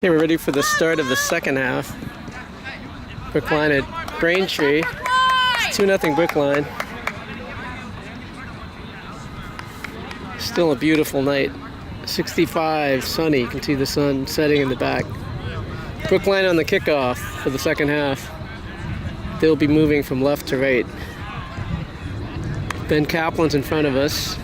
Okay, we're ready for the start of the second half. Brookline at Braintree. It's 2-0 Brookline. Still a beautiful night. 65, sunny. You can see the sun setting in the back. Brookline on the kickoff for the second half. They'll be moving from left to right. Ben Caplan's in front of us.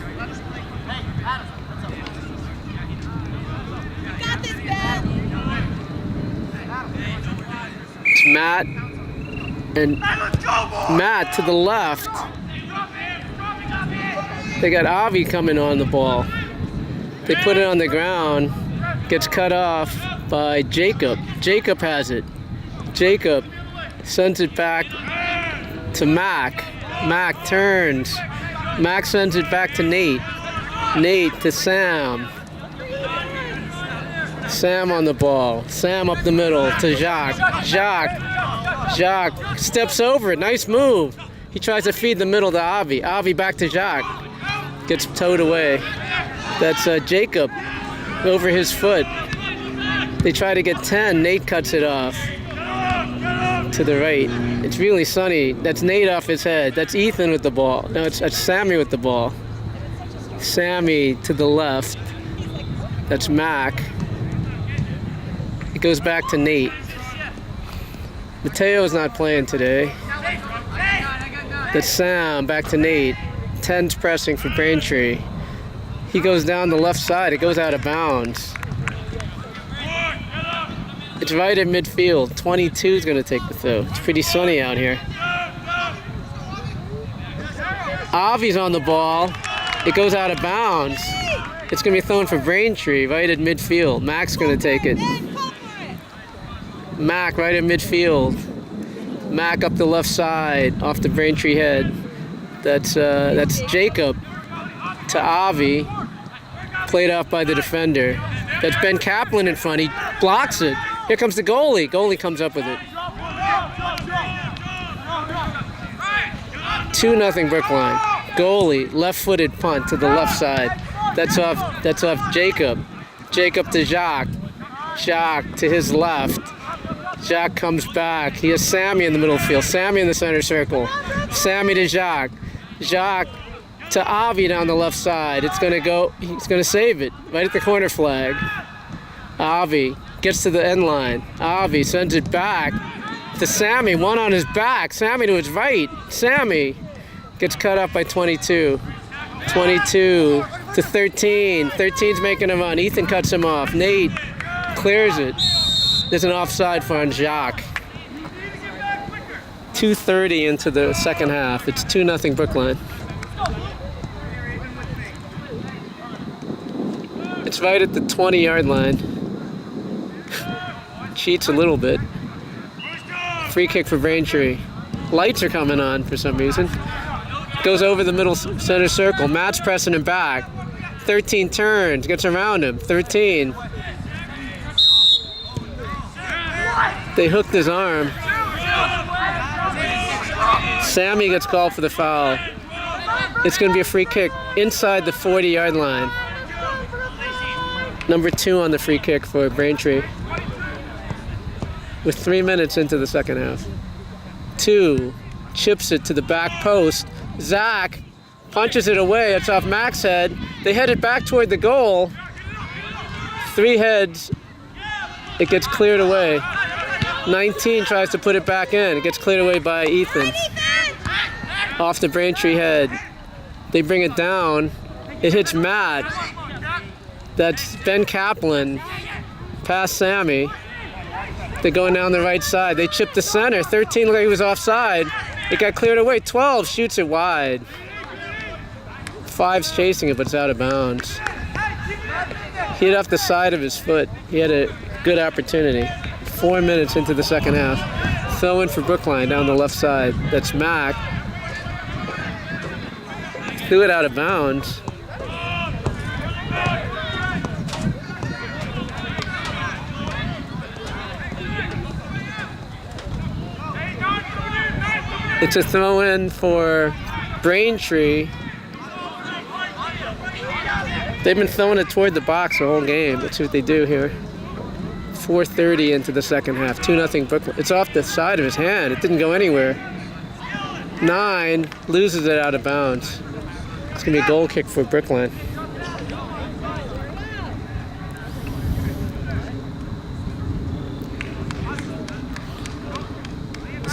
Matt and Matt to the left. They got Avi coming on the ball. They put it on the ground. Gets cut off by Jacob. Jacob has it. Jacob sends it back to Mac. Mac turns. Mac sends it back to Nate. Nate to Sam. Sam on the ball. Sam up the middle to Jacques. Jacques steps over it. Nice move. He tries to feed the middle to Avi. Avi back to Jacques. Gets towed away. That's Jacob over his foot. They try to get 10. Nate cuts it off to the right. It's really sunny. That's Nate off his head. That's Ethan with the ball. No, that's Sammy with the ball. Sammy to the left. That's Mac. It goes back to Nate. Mateo's not playing today. That's Sam, back to Nate. 10's pressing for Braintree. He goes down the left side. It goes out of bounds. It's right at midfield. 22 is going to take the throw. It's pretty sunny out here. Avi's on the ball. It goes out of bounds. It's going to be thrown for Braintree, right at midfield. Mac's going to take it. Mac right at midfield. Mac up the left side, off the Braintree head. That's Jacob to Avi. Played off by the defender. That's Ben Caplan in front. He blocks it. Here comes the goalie. Goalie comes up with it. 2-0 Brookline. Goalie, left-footed punt to the left side. That's off Jacob. Jacob to Jacques. Jacques to his left. Jacques comes back. He has Sammy in the middle field. Sammy in the center circle. Sammy to Jacques. Jacques to Avi down the left side. It's going to go. He's going to save it right at the corner flag. Avi gets to the end line. Avi sends it back to Sammy. One on his back. Sammy to his right. Sammy gets cut up by 22. 22 to 13. 13's making a run. Ethan cuts him off. Nate clears it. There's an offside for Jacques. 2:30 into the second half. It's 2-0 Brookline. It's right at the 20-yard line. Cheats a little bit. Free kick for Braintree. Lights are coming on for some reason. Goes over the middle center circle. Matt's pressing him back. 13 turns. Gets around him. 13. They hooked his arm. Sammy gets called for the foul. It's going to be a free kick inside the 40-yard line. Number 2 on the free kick for Braintree. With 3 minutes into the second half. 2 chips it to the back post. Zach punches it away. It's off Mac's head. They head it back toward the goal. 3 heads. It gets cleared away. 19 tries to put it back in. It gets cleared away by Ethan. Off the Braintree head. They bring it down. It hits Matt. That's Ben Caplan. Past Sammy. They're going down the right side. They chip the center. 13 looked like he was offside. It got cleared away. 12 shoots it wide. 5's chasing it, but it's out of bounds. He hit off the side of his foot. He had a good opportunity. 4 minutes into the second half. Throw in for Brookline down the left side. That's Mac. Threw it out of bounds. It's a throw in for Braintree. They've been throwing it toward the box the whole game. That's what they do here. 4:30 into the second half. 2-0 Brookline. It's off the side of his hand. It didn't go anywhere. 9 loses it out of bounds. It's going to be a goal kick for Brookline.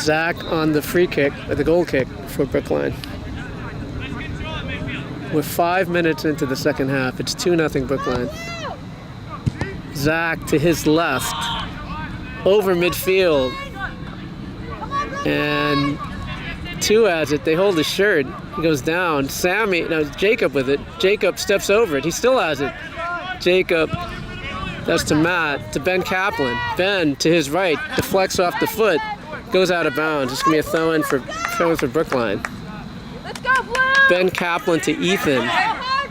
Jacques on the free kick, or the goal kick for Brookline. We're 5 minutes into the second half. It's 2-0 Brookline. Jacques to his left, over midfield, and 2 has it. They hold his shirt. He goes down. Jacob with it. Jacob steps over it. He still has it. Jacob, that's to Matt, to Ben Caplan. Ben to his right, deflects off the foot, goes out of bounds. It's gonna be a throw-in for Brookline. Let's go, Blue! Ben Caplan to Ethan.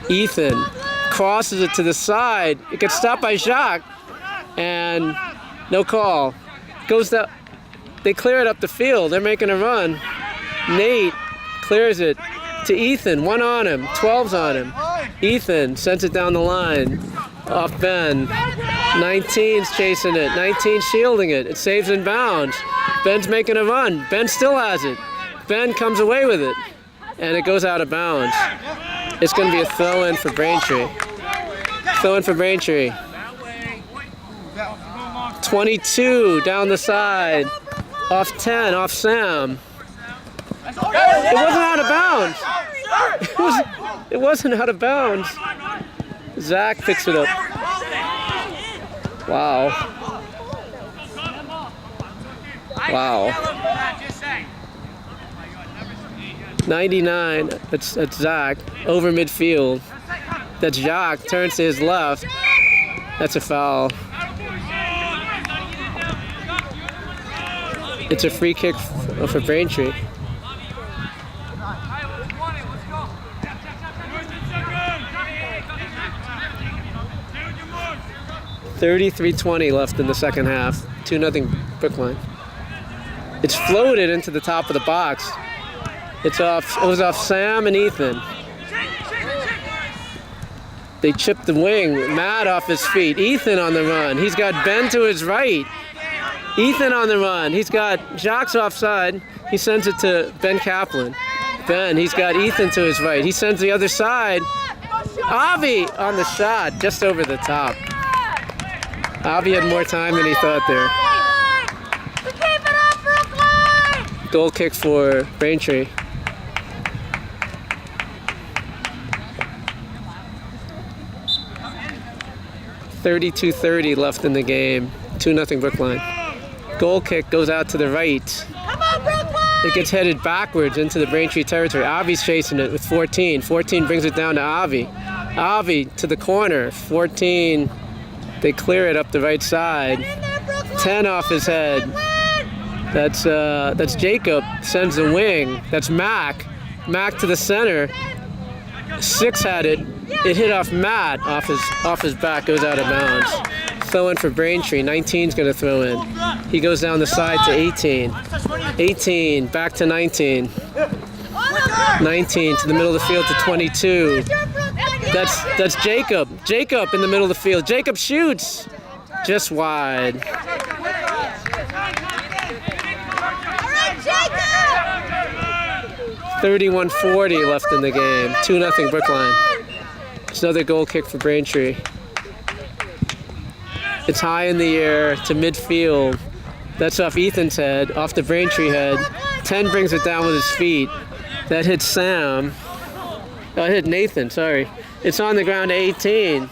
Ethan crosses it to the side. It gets stopped by Jacques, and no call. Goes down. They clear it up the field. They're making a run. Nate clears it to Ethan. 1 on him. 12's on him. Ethan sends it down the line. Off Ben. 19's chasing it. 19 shielding it. It saves in bounds. Ben's making a run. Ben still has it. Ben comes away with it, and it goes out of bounds. It's going to be a throw-in for Braintree. Throw-in for Braintree. 22 down the side. Off 10, off Sam. It wasn't out of bounds. It wasn't out of bounds. Jacques picks it up. Wow. Wow. 99, that's Jacques, over midfield. That's Jacques, turns to his left. That's a foul. It's a free kick for Braintree. .33:20 left in the second half. 2-0 Brookline. It's floated into the top of the box. It was off Sam and Ethan. They chipped the wing. Matt off his feet. Ethan on the run. He's got Ben to his right. Ethan on the run. He's got Jacques offside. He sends it to Ben Caplan. Ben, he's got Ethan to his right. He sends the other side. Avi on the shot, just over the top. Avi had more time than he thought there. Goal kick for Braintree. .32:30 left in the game. 2-0 Brookline. Goal kick goes out to the right. Come on, Brookline! It gets headed backwards into the Braintree territory. Avi's chasing it with 14. 14 brings it down to Avi. Avi to the corner. 14. They clear it up the right side. 10 off his head. That's Jacob. Sends the wing. That's Mac. Mac to the center. 6 had it. It hit off Matt. Off his back. Goes out of bounds. Throw in for Braintree. 19's going to throw in. He goes down the side to 18. 18 back to 19. 19 to the middle of the field to 22. That's Jacob. Jacob in the middle of the field. Jacob shoots. Just wide. 31:40 left in the game. 2-0 Brookline. It's another goal kick for Braintree. It's high in the air to midfield. That's off Ethan's head, off the Braintree head. 10 brings it down with his feet. That hits Sam. Oh, it hit Nathan, sorry. It's on the ground to 18.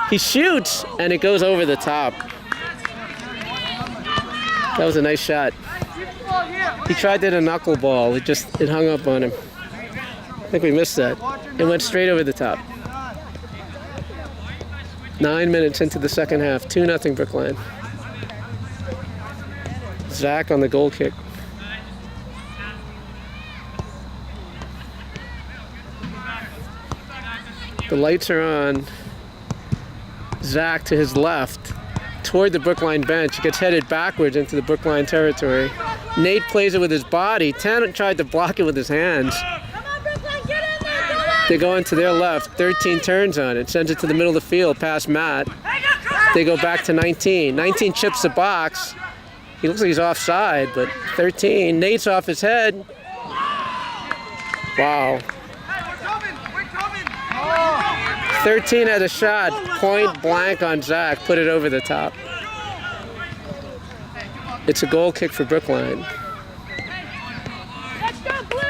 He shoots, and it goes over the top. That was a nice shot. He tried to hit a knuckleball. It hung up on him. I think we missed that. It went straight over the top. 9 minutes into the second half. 2-0 Brookline. Jacques on the goal kick. The lights are on. Jacques to his left, toward the Brookline bench. He gets headed backwards into the Brookline territory. Nate plays it with his body. 10 tried to block it with his hands. They go into their left. 13 turns on it. Sends it to the middle of the field past Matt. They go back to 19. 19 chips the box. He looks like he's offside, but 13. Nate's off his head. Wow. 13 had a shot, point blank on Jacques, put it over the top. It's a goal kick for Brookline. Let's go, Blue!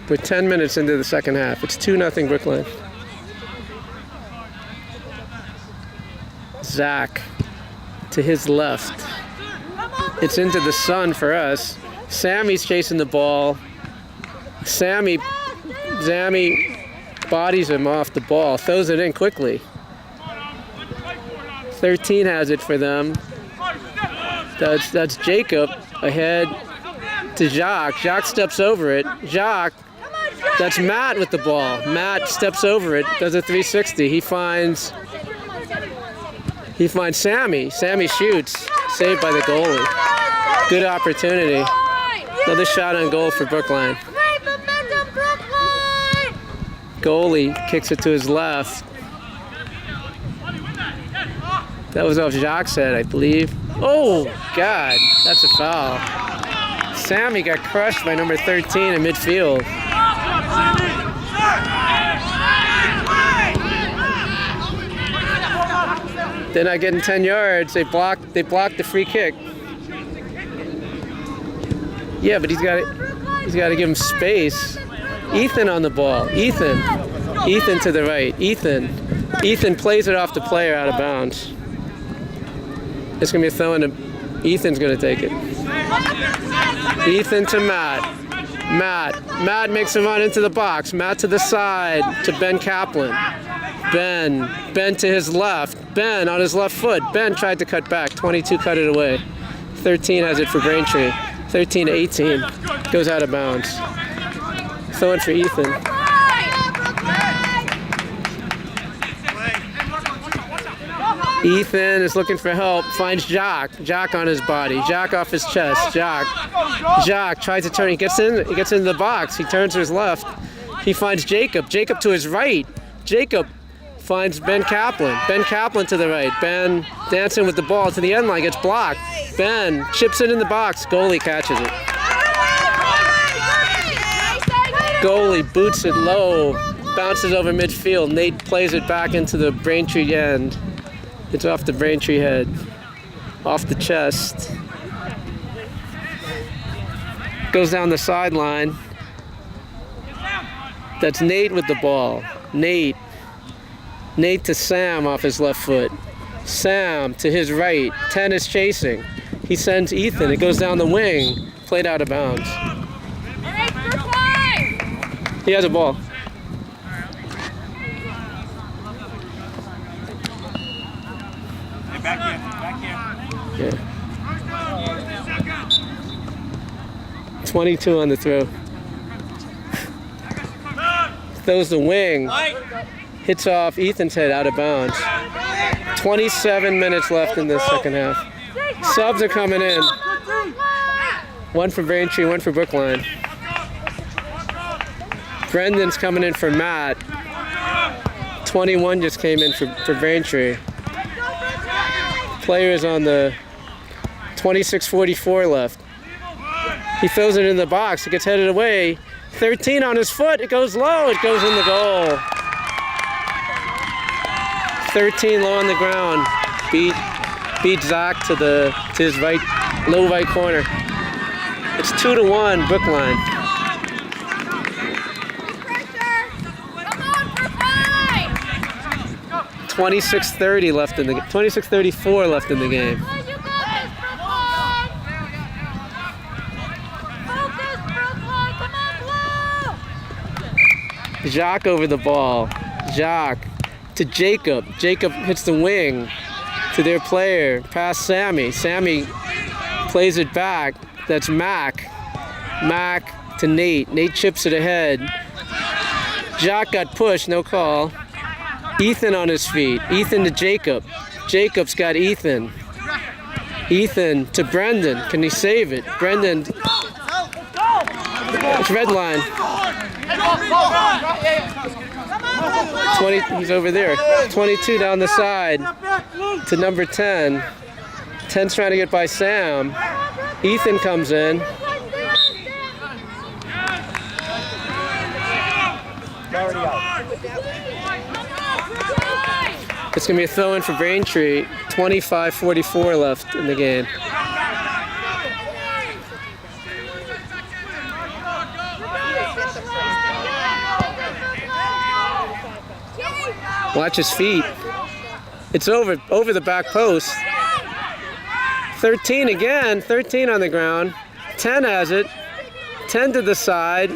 We're 10 minutes into the second half. It's 2-0 Brookline. Jacques to his left. It's into the sun for us. Sammy's chasing the ball. Zammy bodies him off the ball, throws it in quickly. 13 has it for them. That's Jacob ahead to Jacques. Jacques steps over it. Jacques, that's Matt with the ball. Matt steps over it, does a 360. He finds Sammy. Sammy shoots, saved by the goalie. Good opportunity. Another shot on goal for Brookline. Great momentum, Brookline! Goalie kicks it to his left. That was off Jacques' head, I believe. Oh, God, that's a foul. Sammy got crushed by number 13 in midfield. They're not getting 10 yards. They blocked the free kick. Yeah, but he's got to give him space. Ethan on the ball. Ethan to the right. Ethan plays it off the player out of bounds. It's gonna be a throw in. Ethan's gonna take it. Ethan to Matt. Matt makes him run into the box. Matt to the side to Ben Caplan. Ben to his left. Ben on his left foot. Ben tried to cut back. 22 cut it away. 13 has it for Braintree. 13 to 18. Goes out of bounds. Throwing for Ethan. Ethan is looking for help. Finds Jacques. Jacques on his body. Jacques off his chest. Jacques tries to turn. He gets into the box. He turns to his left. He finds Jacob. Jacob to his right. Jacob finds Ben Caplan. Ben Caplan to the right. Ben dancing with the ball to the end line. Gets blocked. Ben chips it in the box. Goalie catches it. Goalie boots it low. Bounces over midfield. Nate plays it back into the Braintree end. It's off the Braintree head. Off the chest. Goes down the sideline. That's Nate with the ball. Nate to Sam off his left foot. Sam to his right. 10 is chasing. He sends Ethan. It goes down the wing. Played out of bounds. He has a ball. Back here. Yeah. 22 on the throw. Throws the wing. Hits off Ethan's head out of bounds. 27 minutes left in the second half. Subs are coming in. One for Braintree, one for Brookline. Brendan's coming in for Matt. 21 just came in for Braintree. Players on the 26:44 left. He throws it in the box. It gets headed away. 13 on his foot. It goes low. It goes in the goal. 13 low on the ground. Beat Jacques to his right, low right corner. It's 2-1 Brookline. 26:30 left in the 26:34 left in the game. Jacques over the ball. Jacques to Jacob. Jacob hits the wing to their player. Past Sammy. Sammy plays it back. That's Mac. Mac to Nate. Nate chips it ahead. Jacques got pushed. No call. Ethan on his feet. Ethan to Jacob. Jacob's got Ethan. Ethan to Brendan. Can he save it? Brendan. It's red line. 20, he's over there. 22 down the side to number 10. 10's trying to get by Sam. Ethan comes in. It's going to be a throw-in for Braintree. 25:44 left in the game. Watch his feet. It's over the back post. 13 again. 13 on the ground. 10 has it. 10 to the side.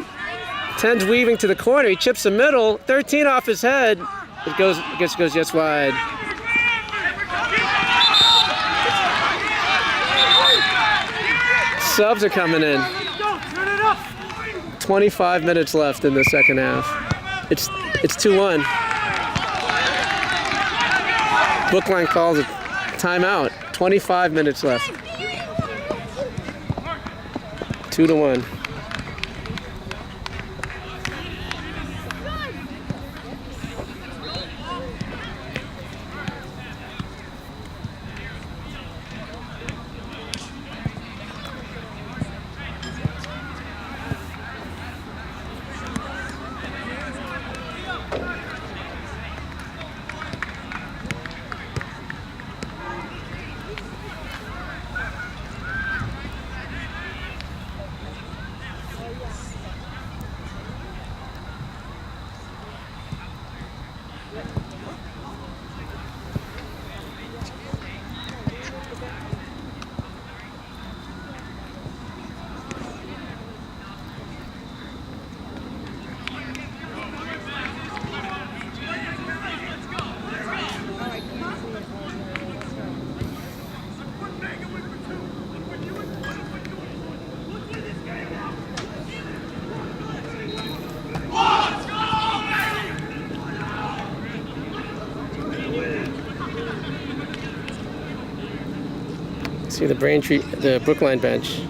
10's weaving to the corner. He chips the middle. 13 off his head. It goes just wide. Subs are coming in. 25 minutes left in the second half. It's 2-1. Brookline calls a timeout. 25 minutes left. 2-1. See the Braintree, the Brookline bench.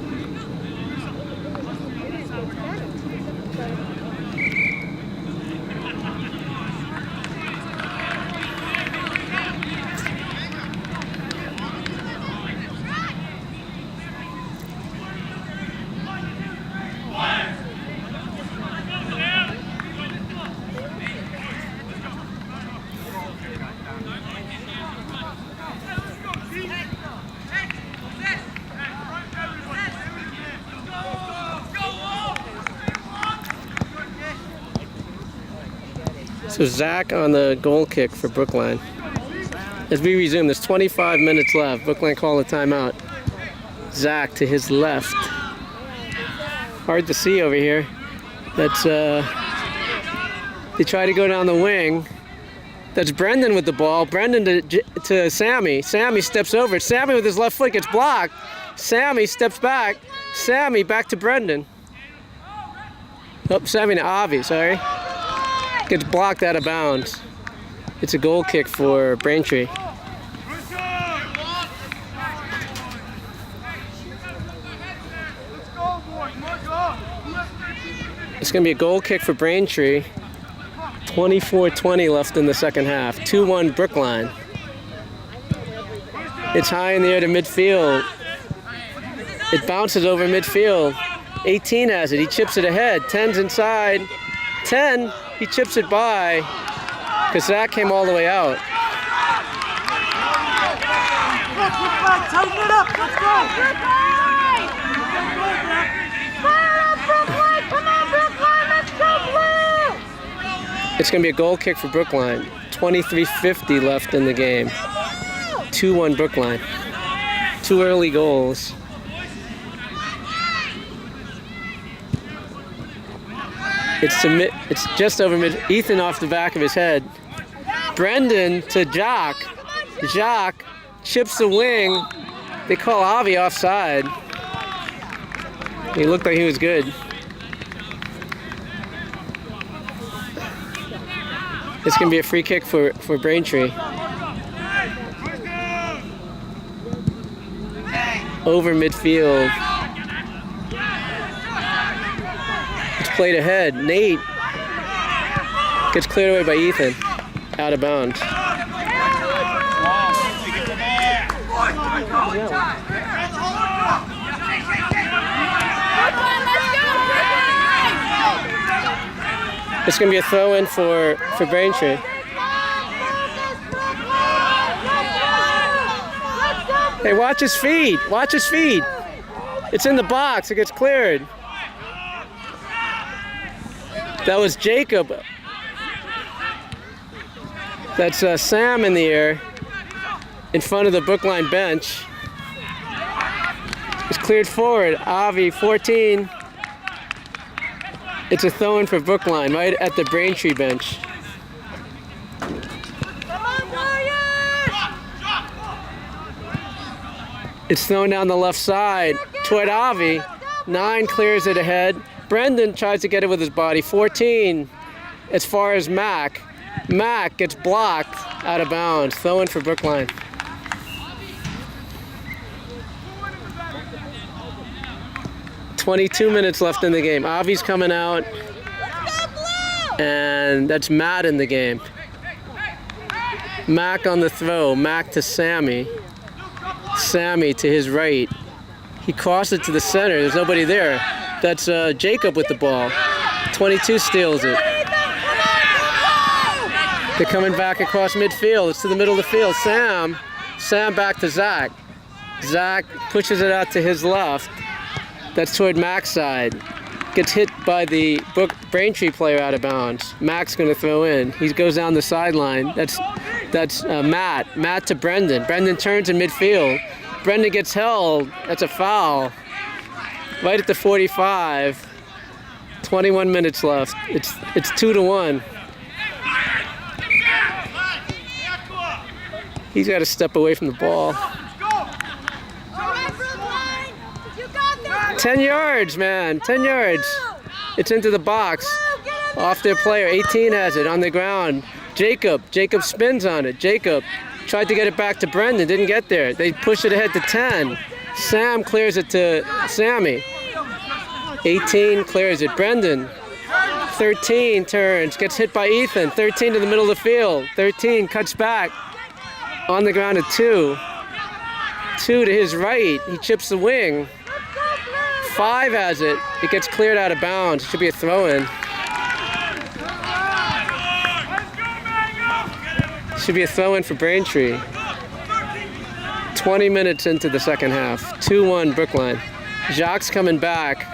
So Zach on the goal kick for Brookline. As we resume, there's 25 minutes left. Brookline call a timeout. Zach to his left. Hard to see over here. That's they try to go down the wing. That's Brendan with the ball. Brendan to Sammy. Sammy steps over. Sammy with his left foot gets blocked. Sammy steps back. Sammy back to Brendan. Oh, Sammy to Avi, sorry. Gets blocked out of bounds. It's a goal kick for Braintree. It's going to be a goal kick for Braintree. 24:20 left in the second half. 2-1 Brookline. It's high in the air to midfield. It bounces over midfield. 18 has it. He chips it ahead. 10's inside. 10. He chips it by because Zach came all the way out. Tighten it up. Let's go. Come on, Brookline. Let's go, Blue. It's going to be a goal kick for Brookline. 23:50 left in the game. 2-1 Brookline. 2 early goals. It's just over mid. Ethan off the back of his head. Brendan to Jacques. Jacques chips the wing. They call Avi offside. He looked like he was good. It's going to be a free kick for Braintree. Over midfield. It's played ahead. Nate Gets cleared away by Ethan. Out of bounds. It's going to be a throw-in for Braintree. Hey, watch his feet. Watch his feet. It's in the box. It gets cleared. That was Jacob. That's Sam in the air in front of the Brookline bench. It's cleared forward. Avi, 14. It's a throw-in for Brookline right at the Braintree bench. It's thrown down the left side toward Avi. 9 clears it ahead. Brendan tries to get it with his body. 14 as far as Mac. Mac gets blocked out of bounds. Throw-in for Brookline. "22 minutes left in the game. Avi's coming out. And that's Matt in the game. Mac on the throw. Mac to Sammy. Sammy to his right. He crossed it to the center. There's nobody there. That's Jacob with the ball. 22 steals it. They're coming back across midfield. It's to the middle of the field. Sam back to Zach. Zach pushes it out to his left. That's toward Mac's side. Gets hit by the Braintree player out of bounds. Mac's going to throw in. He goes down the sideline. That's Matt. Matt to Brendan. Brendan turns in midfield. Brendan gets held. That's a foul. Right at the 45. 21 minutes left. It's 2-1. He's got to step away from the ball. 10 yards, man. 10 yards. It's into the box. Off their player. 18 has it on the ground. Jacob spins on it. Jacob tried to get it back to Brendan. Didn't get there. They push it ahead to 10. Sam clears it to Sammy. 18 clears it. Brendan. 13 turns. Gets hit by Ethan. 13 to the middle of the field. 13 cuts back. On the ground at 2. 2 to his right. He chips the wing. 5 has it. It gets cleared out of bounds. It should be a throw-in. Should be a throw-in for Braintree. 20 minutes into the second half. 2-1 Brookline. Jacques coming back.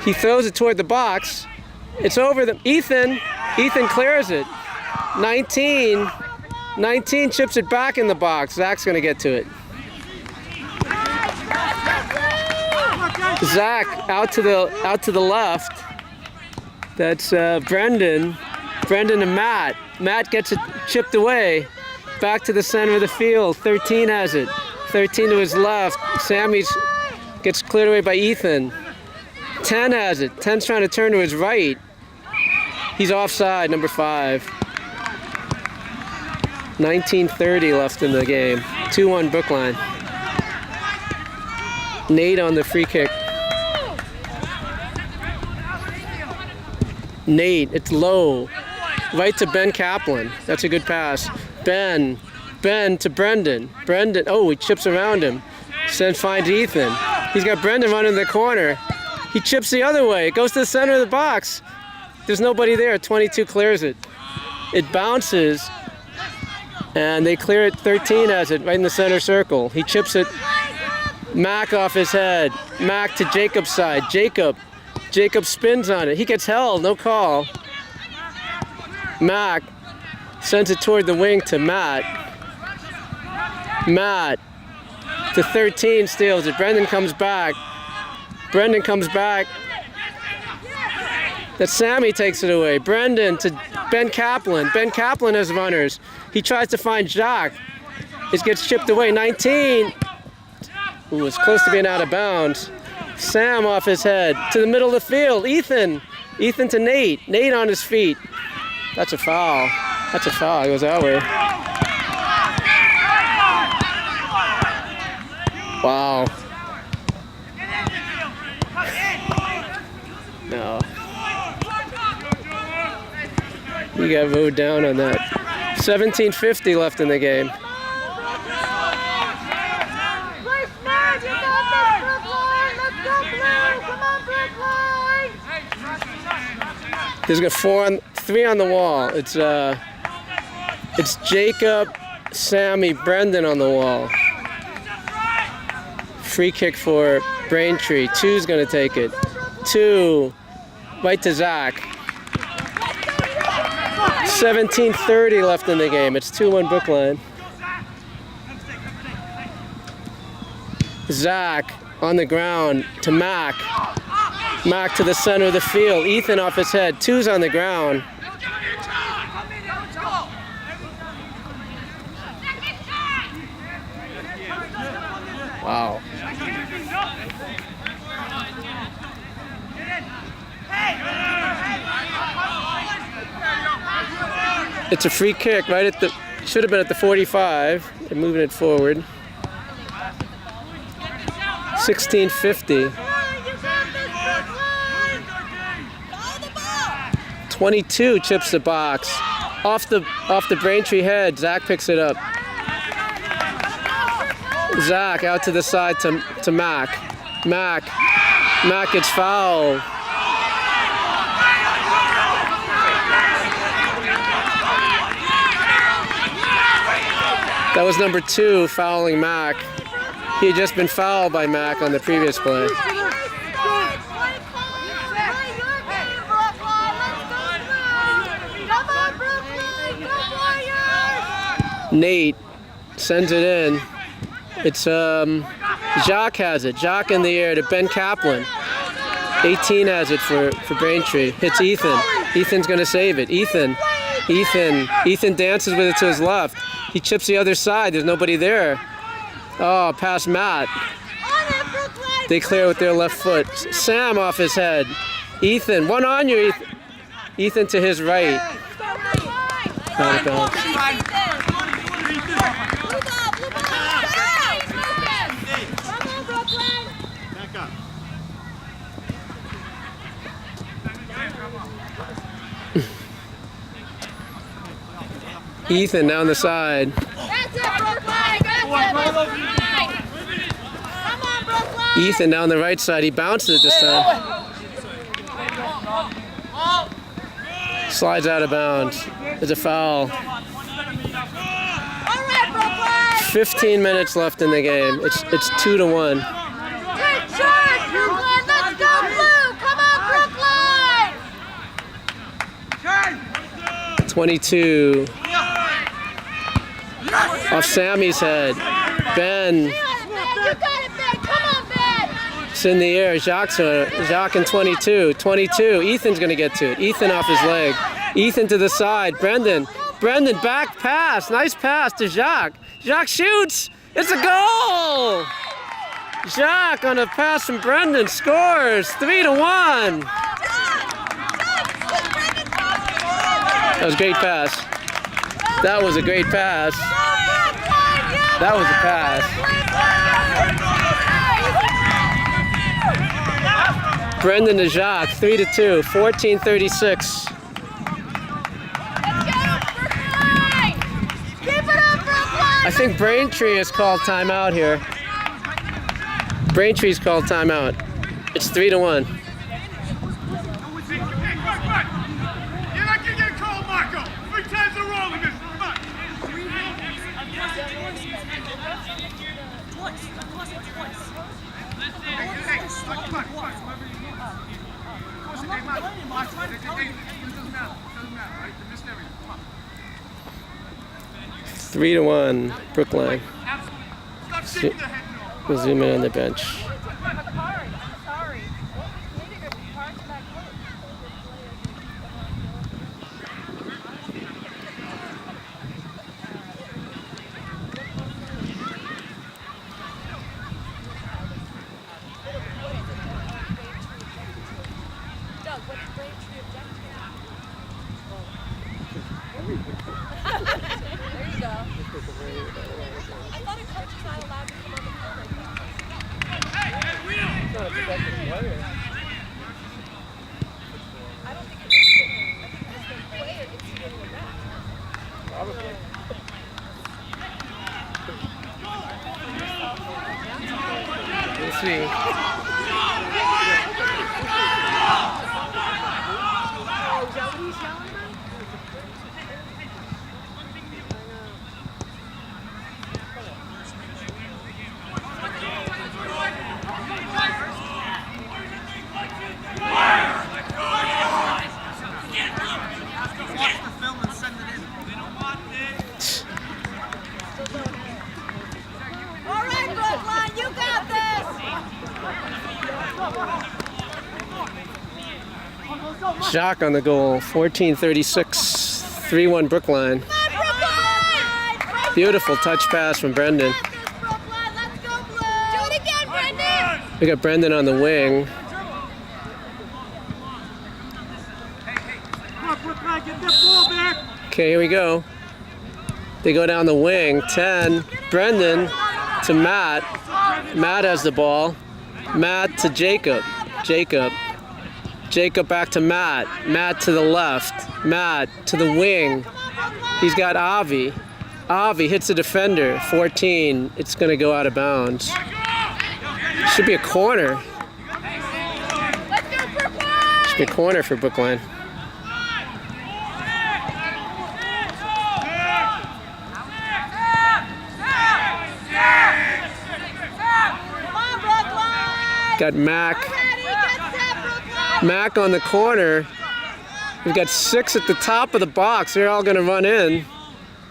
He throws it toward the box. It's over the Ethan clears it. 19 chips it back in the box. Zach's gonna get to it. Zach out to the left. That's Brendan and Matt. Matt gets it chipped away. Back to the center of the field. 13 has it. 13 to his left. Sammy gets cleared away by Ethan. 10 has it. 10's trying to turn to his right. He's offside, number 5. 19:30 left in the game. 2-1 Brookline. Nate on the free kick. Nate, it's low. Right to Ben Caplan. That's a good pass. Ben to Brendan. Brendan, oh, he chips around him. Finds Ethan. He's got Brendan running in the corner. He chips the other way. It goes to the center of the box. There's nobody there. 22 clears it. It bounces, and they clear it. 13 has it right in the center circle. He chips it. Mac off his head. Mac to Jacob's side. Jacob spins on it. He gets held. No call. Mac sends it toward the wing to Matt. Matt to 13 steals it. Brendan comes back. That Sammy takes it away. Brendan to Ben Caplan. Ben Caplan has runners. He tries to find Jacques. It gets chipped away. 19. Ooh, it's close to being out of bounds. Sam off his head. To the middle of the field. Ethan to Nate. Nate on his feet. That's a foul. It goes that way. Wow. No. He got mowed down on that. 17:50 left in the game. There's got 3 on the wall. It's Jacob, Sammy, Brendan on the wall. Free kick for Braintree. 2's gonna take it. 2, right to Jacques. 17:30 left in the game. It's 2-1 Brookline. Jacques on the ground to Mac. Mac to the center of the field. Ethan off his head. 2's on the ground. Wow. It's a free kick right at the, should have been at the 45. They're moving it forward. 16:50. 22 chips the box. Off the Braintree head, Zach picks it up. Zach out to the side to Mac. Mac gets fouled. That was number 2 fouling Mac. He had just been fouled by Mac on the previous play. Nate sends it in. It's Jacques has it. Jacques in the air to Ben Caplan. 18 has it for Braintree. Hits Ethan. Ethan's gonna save it. Ethan dances with it to his left. He chips the other side. There's nobody there. Oh, past Matt. They clear with their left foot. Sam off his head. Ethan, one on you, Ethan. Ethan to his right. Out of bounds. Ethan down the side. Ethan down the right side. He bounces it this time. Slides out of bounds. There's a foul. 15 minutes left in the game. It's 2-1. Good charge, Brookline. Let's go blue. Come on, Brookline. 22. Off Sammy's head. Ben. It's in the air. Jacques in 22. 22. Ethan's going to get to it. Ethan off his leg. Ethan to the side. Brendan back pass. Nice pass to Jacques. Jacques shoots. It's a goal. Jacques on a pass from Brendan scores. 3-1. That was a great pass. That was a great pass. That was a pass. Brendan to Jacques, 3-2, 14:36. I think Braintree has called timeout here. Braintree's called timeout. It's 3-1. You're not gonna get a call, Marco. 3 times in a row in this. Come on. Three to 1, Brookline. We'll zoom in on the bench. Avi. All right, Brookline, you got this. Jacques on the goal, 14:36, 3-1 Brookline. Come on, Brookline. Beautiful touch pass from Brendan. Got this, Brookline. Let's go, Blue. Do it again, Brendan. We got Brendan on the wing. Okay, here we go. They go down the wing. 10. Brendan to Matt. Matt has the ball. Matt to Jacob. Jacob. Jacob back to Matt. Matt to the left. Matt to the wing. He's got Avi. Avi hits the defender. 14. It's going to go out of bounds. Should be a corner. Let's go, Brookline. Should be a corner for Brookline. Come on, Brookline. Got Mac. Ready, get set, Brookline. Mac on the corner. We've got 6 at the top of the box. They're all going to run in.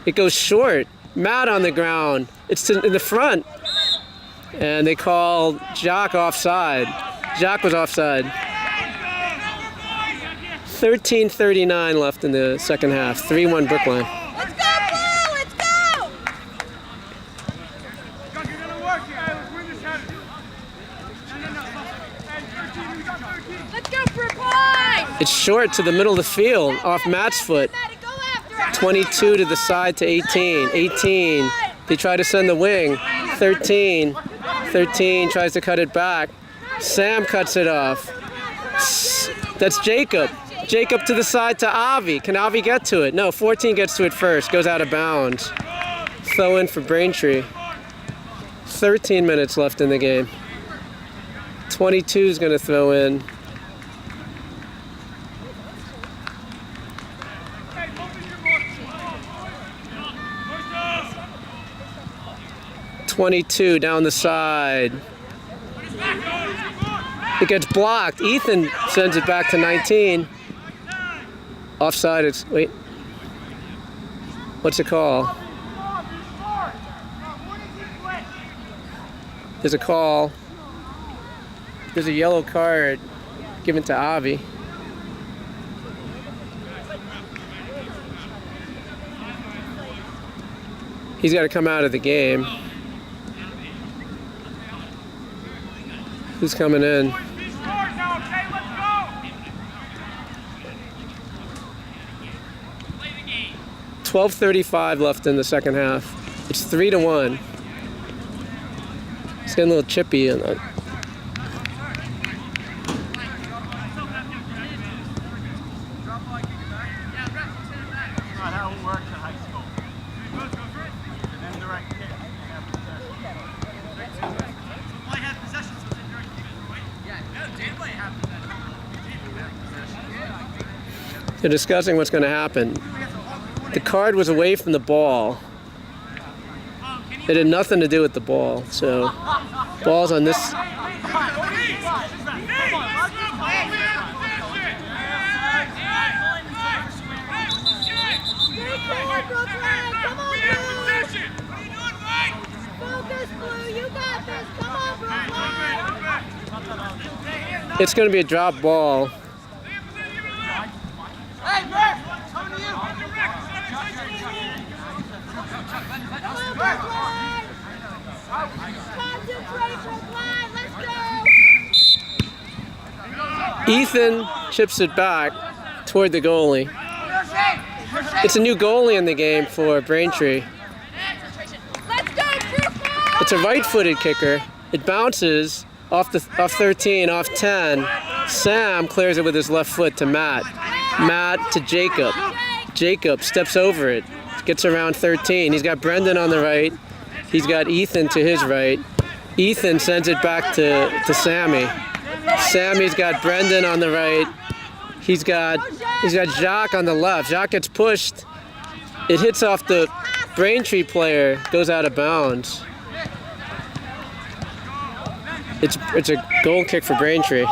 It goes short. Matt on the ground. It's in the front. And they call Jacques offside. Jacques was offside. 13:39 left in the second half. 3-1 Brookline. Let's go, Blue. Let's go. Jacques, you're gonna work here. Let's win this header. No. Hey, 13, we got 13. Let's go, Brookline. It's short to the middle of the field off Matt's foot. Maddie, go after it. 22 to the side to 18. 18. They try to send the wing. 13. 13 tries to cut it back. Sam cuts it off. That's Jacob. Jacob to the side to Avi. Can Avi get to it? No, 14 gets to it first. Goes out of bounds. Throw in for Braintree. 13 minutes left in the game. 22 is going to throw in. Hey, open your book. 22 down the side. It gets blocked. Ethan sends it back to 19. Offside, it's, wait. What's it call? There's a call. There's a yellow card given to Avi. He's got to come out of the game. Who's coming in? 12:35 left in the second half. It's 3-1. It's getting a little chippy in that. Not how it works in high school. And then direct kick. Play half possession, so it's a direct kick, right? Yeah, no, did play half possession. They're discussing what's going to happen. The card was away from the ball. It had nothing to do with the ball. So, ball's on this. It's going to be a drop ball. Ethan chips it back toward the goalie. It's a new goalie in the game for Braintree. It's a right-footed kicker. It bounces off 13, off 10. Sam clears it with his left foot to Matt. Matt to Jacob. Jacob steps over it. Gets around 13. He's got Brendan on the right. He's got Ethan to his right. Ethan sends it back to Sammy. Sammy's got Brendan on the right. He's got Jacques on the left. Jacques gets pushed. It hits off the Braintree player, goes out of bounds. It's a goal kick for Braintree.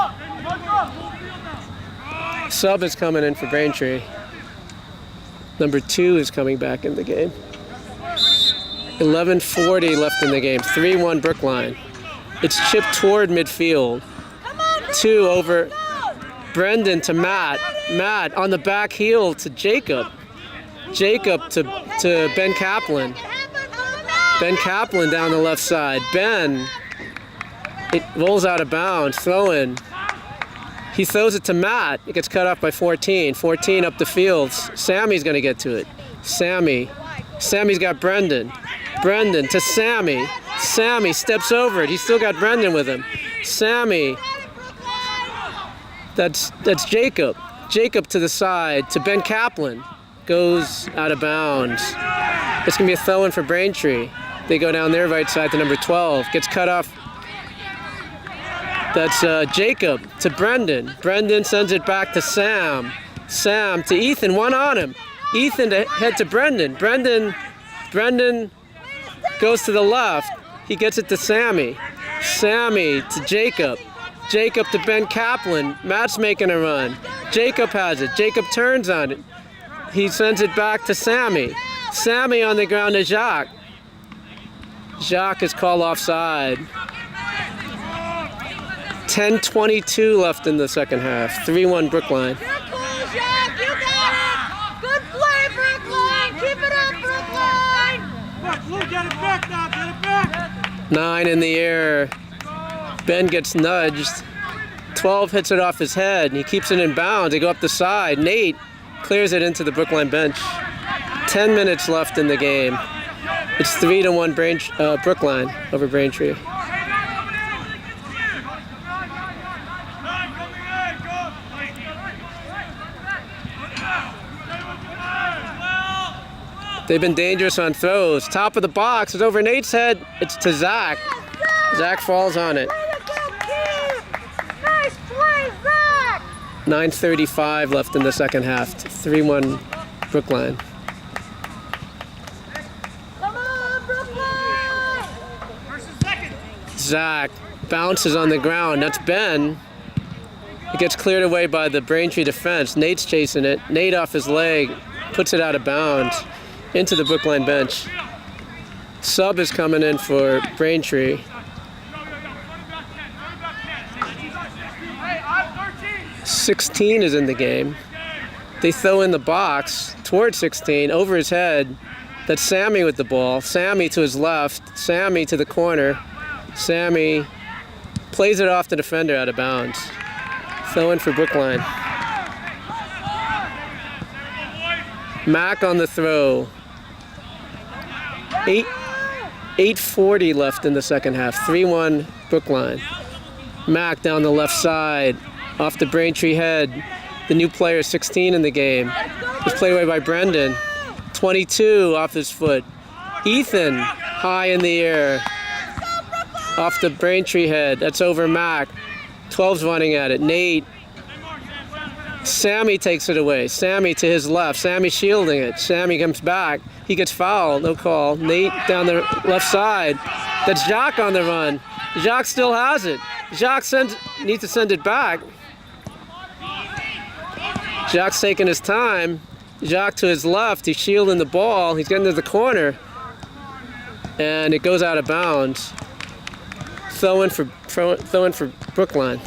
Sub is coming in for Braintree. Number 2 is coming back in the game. 11:40 left in the game. 3-1 Brookline. It's chipped toward midfield. 2 over Brendan to Matt. Matt on the back heel to Jacob. Jacob to Ben Caplan. Ben Caplan down the left side. Ben, it rolls out of bounds, throw in. He throws it to Matt. It gets cut off by 14. 14 up the field. Sammy's going to get to it. Sammy's got Brendan. Brendan to Sammy. Sammy steps over it. He's still got Brendan with him. Sammy. That's Jacob. Jacob to the side to Ben Caplan. Goes out of bounds. It's going to be a throw-in for Braintree. They go down their right side to number 12. Gets cut off. That's Jacob to Brendan. Brendan sends it back to Sam. Sam to Ethan, one on him. Ethan to head to Brendan. Brendan goes to the left. He gets it to Sammy. Sammy to Jacob. Jacob to Ben Caplan. Matt's making a run. Jacob has it. Jacob turns on it. He sends it back to Sammy. Sammy on the ground to Jacques. Jacques is called offside. 10:22 left in the second half. 3-1 Brookline. You're cool, Jacques. You got it. Good play, Brookline. Keep it up, Brookline. Look, get it back now. Get it back. 9 in the air. Ben gets nudged. 12 hits it off his head. And he keeps it in bounds. They go up the side. Nate clears it into the Brookline bench. 10 minutes left in the game. It's 3-1 Brookline over Braintree. They've been dangerous on throws. Top of the box is over Nate's head. It's to Zach. Zach falls on it. Nice play, Zach. 9:35 left in the second half. 3-1 Brookline. Come on, Brookline. Zach bounces on the ground. That's Ben. It gets cleared away by the Braintree defense. Nate's chasing it. Nate off his leg, puts it out of bounds into the Brookline bench. Sub is coming in for Braintree. 16 is in the game. They throw in the box towards 16, over his head. That's Sammy with the ball. Sammy to his left. Sammy to the corner. Sammy plays it off the defender out of bounds. Throw in for Brookline. Mack on the throw. 8:40 left in the second half. 3-1 Brookline. Mack down the left side. Off the Braintree head. The new player, 16 in the game. Was played away by Brendan. 22 off his foot. Ethan high in the air. Off the Braintree head. That's over Mack. 12's running at it. Nate. Sammy takes it away. Sammy to his left. Sammy shielding it. Sammy comes back. He gets fouled. No call. Nate down the left side. That's Jacques on the run. Jacques still has it. Jacques needs to send it back. Jacques taking his time. Jacques to his left. He's shielding the ball. He's getting to the corner. And it goes out of bounds. Throw in for Brookline.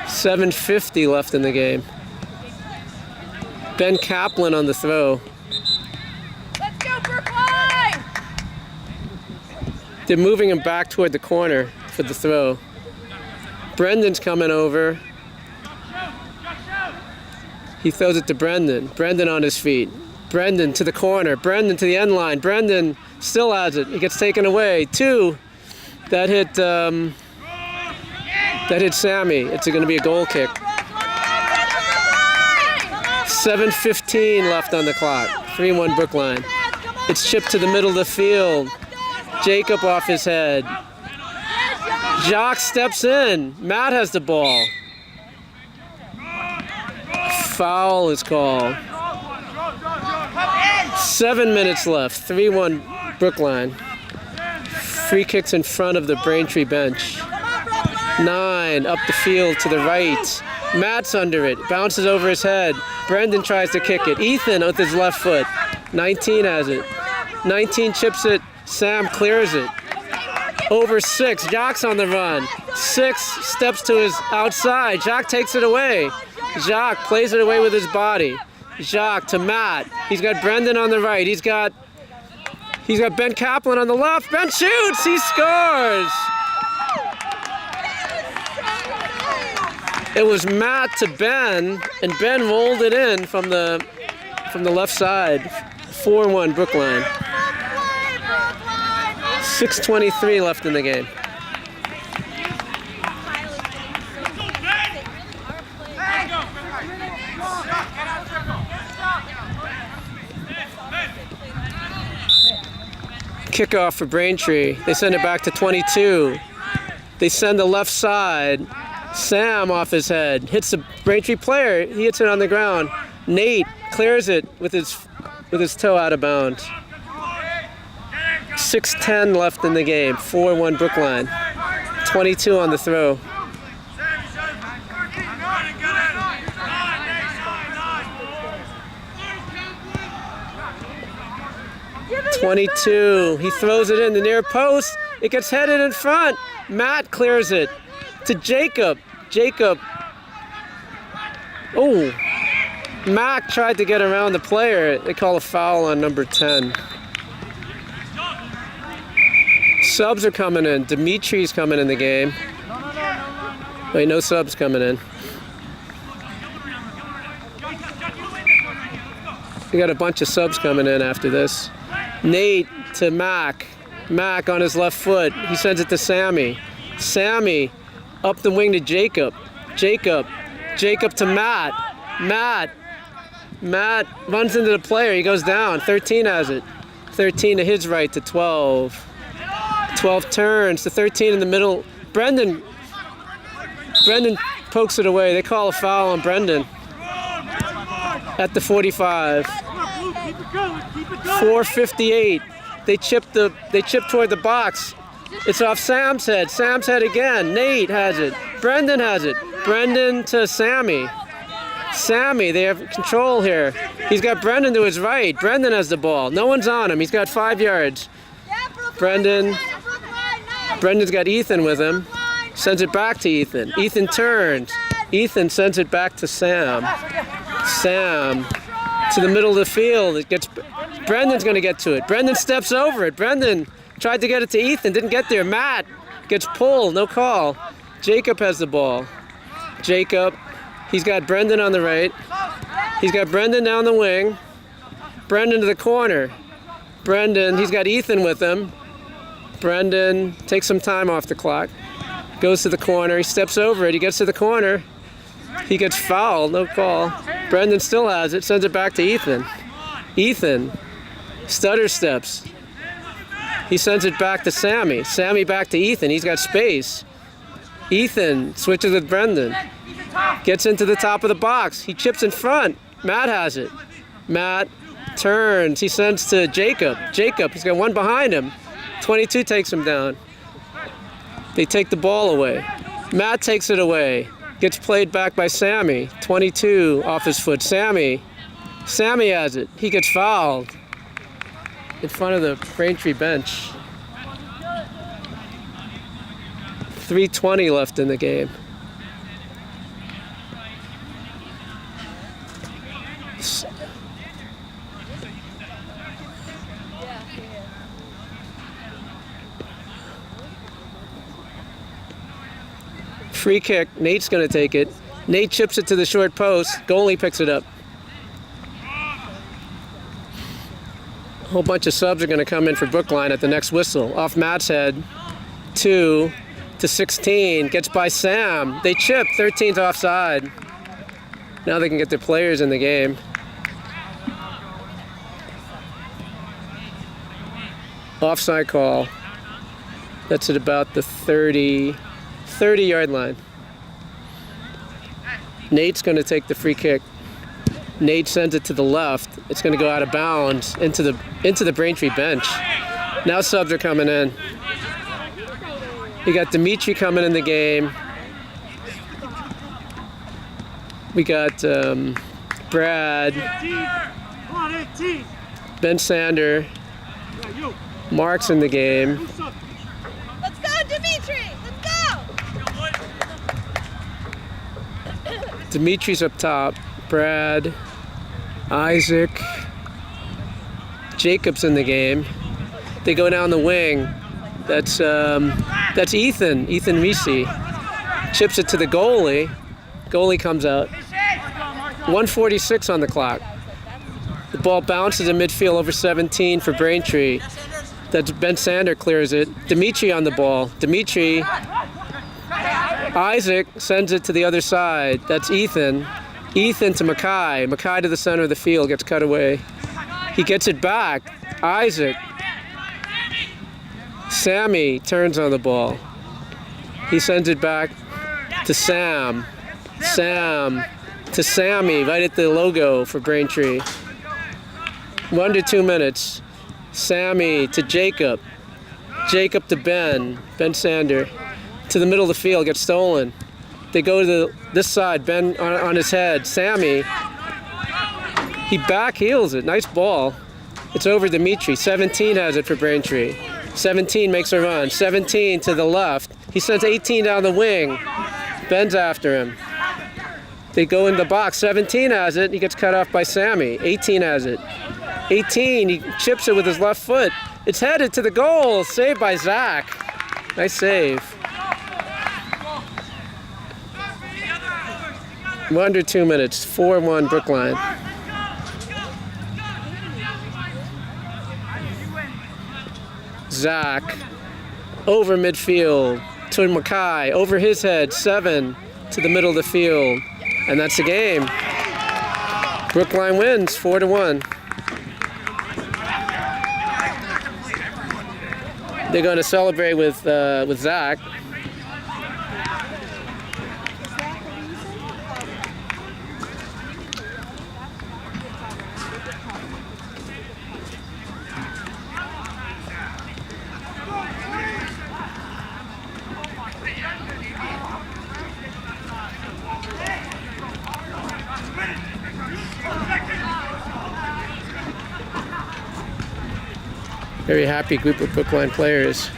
7:50 left in the game. Ben Caplan on the throw. Let's go, Brookline. They're moving him back toward the corner for the throw. Brendan's coming over. He throws it to Brendan. Brendan on his feet. Brendan to the corner. Brendan to the end line. Brendan still has it. It gets taken away. 2. That hit Sammy. It's going to be a goal kick. 7:15 left on the clock. 3-1 Brookline. It's chipped to the middle of the field. Jacob off his head. Jacques steps in. Matt has the ball. Foul is called. 7 minutes left. 3-1 Brookline. Free kicks in front of the Braintree bench. 9 up the field to the right. Matt's under it. Bounces over his head. Brendan tries to kick it. Ethan with his left foot. 19 has it. 19 chips it. Sam clears it. Over 6. Jacques on the run. 6 steps to his outside. Jacques takes it away. Jacques plays it away with his body. Jacques to Matt. He's got Brendan on the right. He's got Ben Caplan on the left. Ben shoots. He scores. It was Matt to Ben, and Ben rolled it in from the left side. 4-1 Brookline. 6:23 left in the game. Kickoff for Braintree. They send it back to 22. They send the left side. Sam off his head. Hits the Braintree player. He hits it on the ground. Nate clears it with his toe out of bounds. 6:10 left in the game. 4-1 Brookline. 22 on the throw. 22. He throws it in the near post. It gets headed in front. Matt clears it to Jacob. Jacob. Oh. Mac tried to get around the player. They call a foul on number 10. Subs are coming in. Dimitri's coming in the game. Wait, no subs coming in. We got a bunch of subs coming in after this. Nate to Mac. Mac on his left foot. He sends it to Sammy. Sammy up the wing to Jacob. Jacob. Jacob to Matt. Matt runs into the player. He goes down. 13 has it. 13 to his right to 12. 12 turns to 13 in the middle. Brendan pokes it away. They call a foul on Brendan at the 45. 4:58. They chip toward the box. It's off Sam's head. Sam's head again. Nate has it. Brendan has it. Brendan to Sammy. Sammy, they have control here. He's got Brendan to his right. Brendan has the ball. No one's on him. He's got 5 yards. Brendan's got Ethan with him. Sends it back to Ethan. Ethan turns. Ethan sends it back to Sam. Sam to the middle of the field. Brendan's going to get to it. Brendan steps over it. Brendan tried to get it to Ethan. Didn't get there. Matt gets pulled. No call. Jacob has the ball. Jacob. He's got Brendan on the right. He's got Brendan down the wing. Brendan to the corner. Brendan, he's got Ethan with him. Brendan takes some time off the clock. Goes to the corner. He steps over it. He gets to the corner. He gets fouled. No call. Brendan still has it. Sends it back to Ethan. Ethan. Stutter steps. He sends it back to Sammy. Sammy back to Ethan. He's got space. Ethan switches with Brendan. Gets into the top of the box. He chips in front. Matt has it. Matt turns. He sends to Jacob. Jacob, he's got one behind him. 22 takes him down. They take the ball away. Matt takes it away. Gets played back by Sammy. 22 off his foot. Sammy has it. He gets fouled in front of the Braintree bench. 3:20 left in the game. Free kick. Nate's going to take it. Nate chips it to the short post. Goalie picks it up. A whole bunch of subs are going to come in for Brookline at the next whistle. Off Matt's head. 2 to 16. Gets by Sam. They chip. 13's offside. Now they can get their players in the game. Offside call. That's at about the 30-yard line. Nate's going to take the free kick. Nate sends it to the left. It's going to go out of bounds into the Braintree bench. Now subs are coming in. We got Dimitri coming in the game. We got Brad, Ben Sander, Mark's in the game. Let's go, Dimitri! Let's go! Dimitri's up top. Brad, Isaac, Jacob's in the game. They go down the wing. That's Ethan Risi. Chips it to the goalie. Goalie comes out. 1:46 on the clock. The ball bounces in midfield over 17 for Braintree. That's Ben Sander clears it. Dimitri on the ball. Dimitri. Isaac sends it to the other side. That's Ethan. Ethan to Mackay. Mackay to the center of the field, gets cut away. He gets it back. Isaac. Sammy turns on the ball. He sends it back to Sam. Sam to Sammy, right at the logo for Braintree. 1 to 2 minutes. Sammy to Jacob. Jacob to Ben. Ben Sander. To the middle of the field, gets stolen. They go to this side, Ben on his head. Sammy, he back heels it. Nice ball. It's over Dimitri. 17 has it for Braintree. 17 makes a run. 17 to the left. He sends 18 down the wing. Ben's after him. They go in the box. 17 has it. He gets cut off by Sammy. 18 has it. 18, he chips it with his left foot. It's headed to the goal. Saved by Jacques. Nice save. 1 to 2 minutes. 4-1 Brookline. Jacques over midfield to Mackay. Over his head. 7 to the middle of the field. And that's the game. Brookline wins 4-1. They're going to celebrate with Jacques. Very happy group of Brookline players.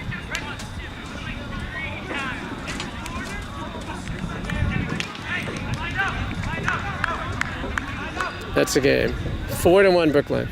That's the game. 4-1 Brookline.